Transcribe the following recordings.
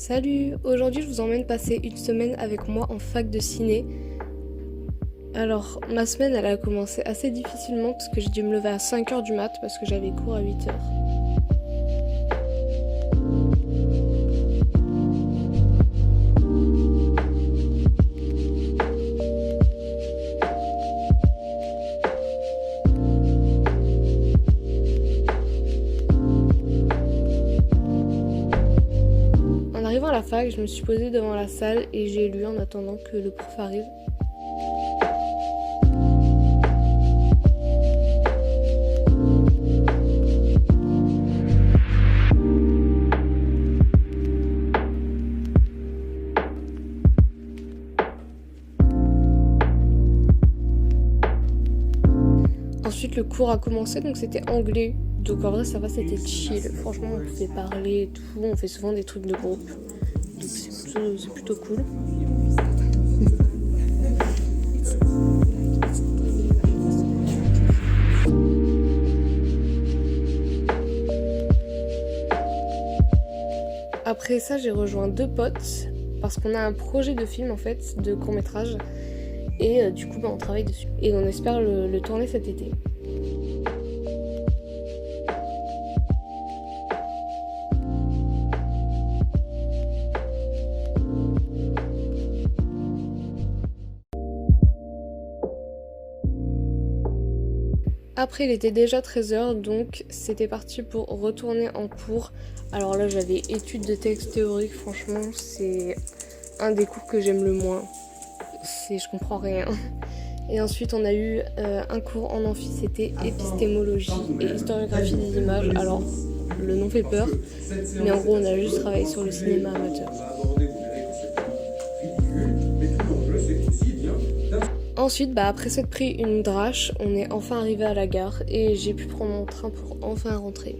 Salut! Aujourd'hui je vous emmène passer une semaine avec moi en fac de ciné. Alors ma semaine elle a commencé assez difficilement parce que j'ai dû me lever à 5h du mat parce que j'avais cours à 8h. En arrivant à la fac, je me suis posée devant la salle et j'ai lu en attendant que le prof arrive. Ensuite le cours a commencé, donc c'était anglais. Donc en vrai ça va, c'était chill. Franchement on pouvait parler et tout, on fait souvent des trucs de groupe. Donc c'est plutôt cool. Après ça j'ai rejoint deux potes parce qu'on a un projet de film en fait, de court-métrage. Et du coup on travaille dessus. Et on espère le tourner cet été. Après il était déjà 13h donc c'était parti pour retourner en cours. Alors là j'avais études de texte théorique, franchement c'est un des cours que j'aime le moins. Je comprends rien. Et ensuite on a eu un cours en amphi, c'était épistémologie et historiographie des images. Alors le nom fait peur, mais en gros on a juste travaillé sur le cinéma amateur. Ensuite, après s'être pris une drache, on est enfin arrivé à la gare et j'ai pu prendre mon train pour enfin rentrer.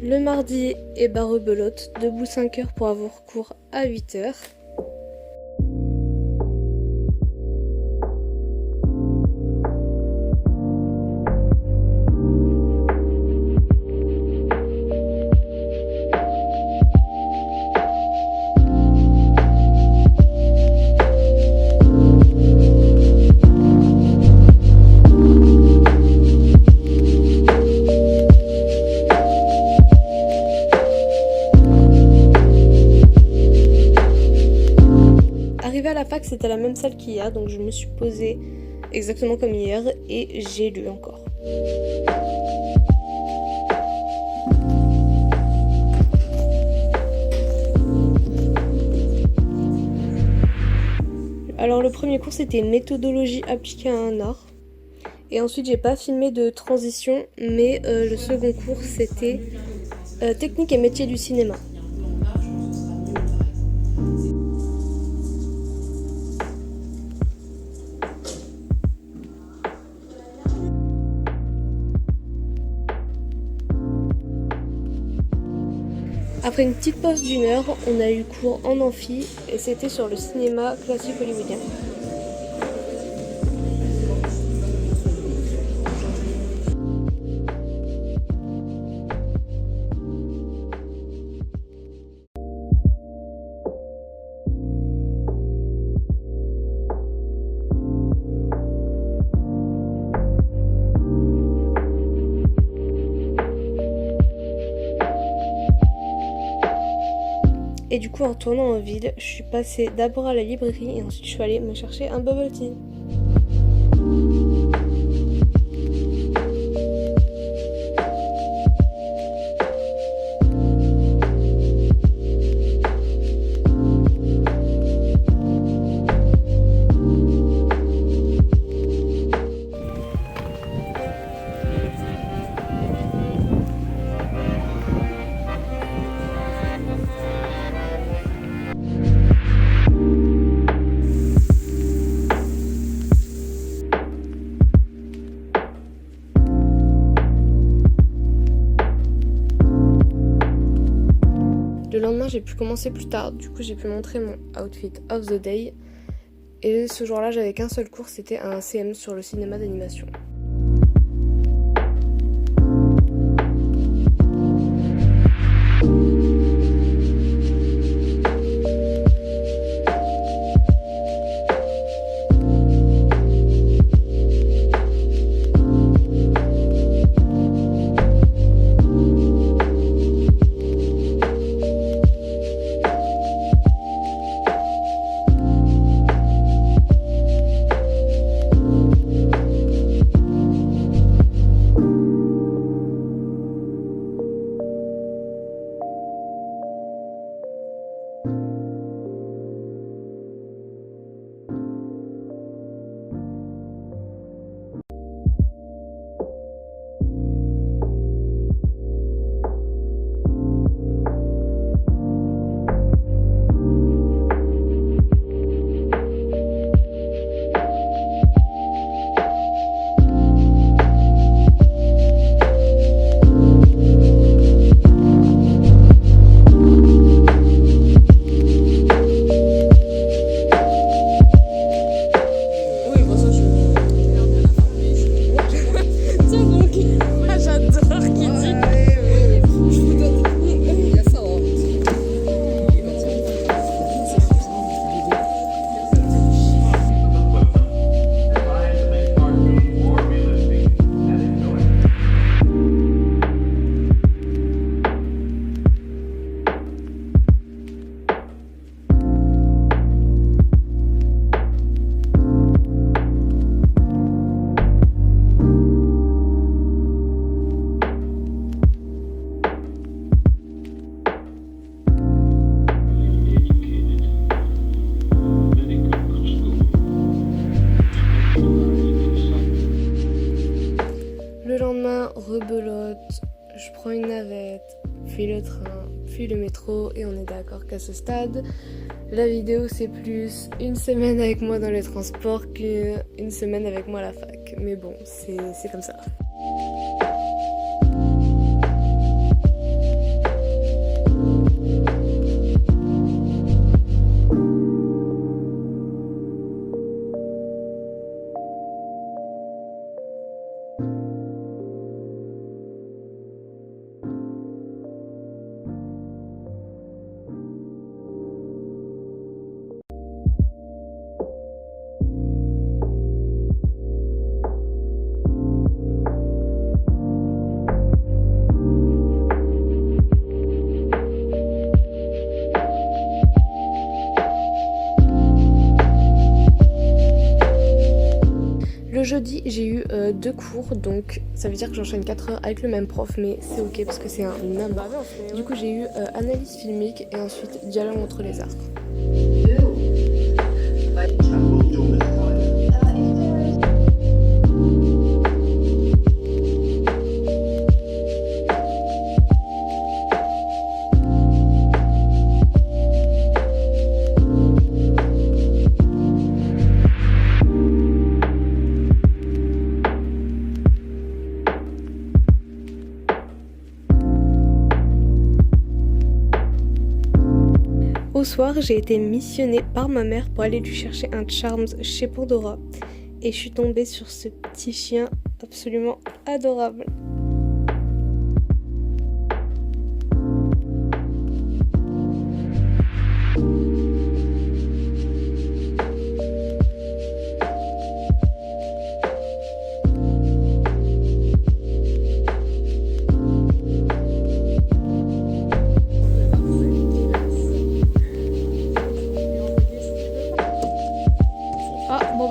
Le mardi, rebelote, debout 5h pour avoir cours à 8h. Arrivé à la fac, c'était la même salle qu'hier, donc je me suis posée exactement comme hier et j'ai lu encore. Alors le premier cours c'était méthodologie appliquée à un art. Et ensuite j'ai pas filmé de transition, mais le second cours c'était technique et métier du cinéma. Après une petite pause d'une heure, on a eu cours en amphi et c'était sur le cinéma classique hollywoodien. Et du coup en retournant en ville, je suis passée d'abord à la librairie et ensuite je suis allée me chercher un bubble tea. j'ai pu commencer plus tard, du coup j'ai pu montrer mon outfit of the day. Et ce jour-là, j'avais qu'un seul cours, c'était un CM sur le cinéma d'animation. Le lendemain, rebelote, je prends une navette, puis le train, puis le métro, et on est d'accord qu'à ce stade, la vidéo c'est plus une semaine avec moi dans les transports qu'une semaine avec moi à la fac. Mais bon, c'est comme ça. Le jeudi, j'ai eu 2 cours, donc ça veut dire que j'enchaîne 4 heures avec le même prof, mais c'est ok parce que c'est un amour. Du coup, j'ai eu analyse filmique et ensuite dialogue entre les arts. Au soir, j'ai été missionnée par ma mère pour aller lui chercher un Charms chez Pandora. Et je suis tombée sur ce petit chien absolument adorable.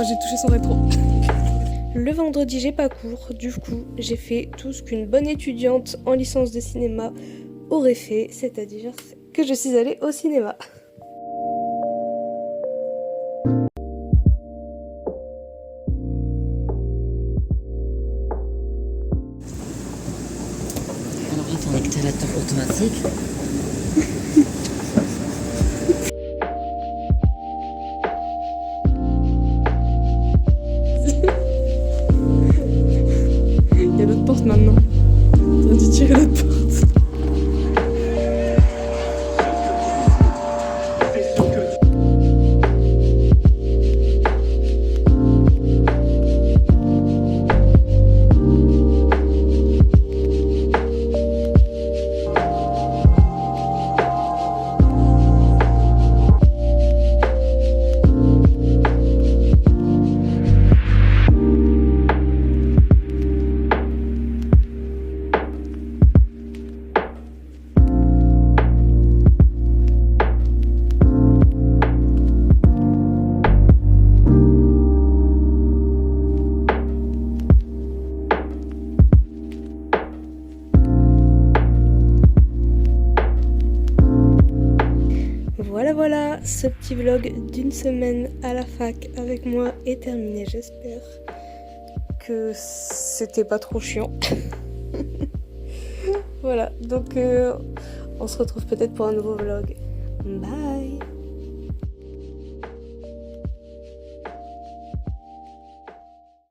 J'ai touché son rétro. Le vendredi, j'ai pas cours, du coup, j'ai fait tout ce qu'une bonne étudiante en licence de cinéma aurait fait, c'est-à-dire que je suis allée au cinéma. Alors, j'ai ton lecteur automatique. Il y a l'autre porte maintenant. T'as dû tirer l'autre porte. voilà, ce petit vlog d'une semaine à la fac avec moi est terminé. J'espère que c'était pas trop chiant. Voilà, donc on se retrouve peut-être pour un nouveau vlog. Bye!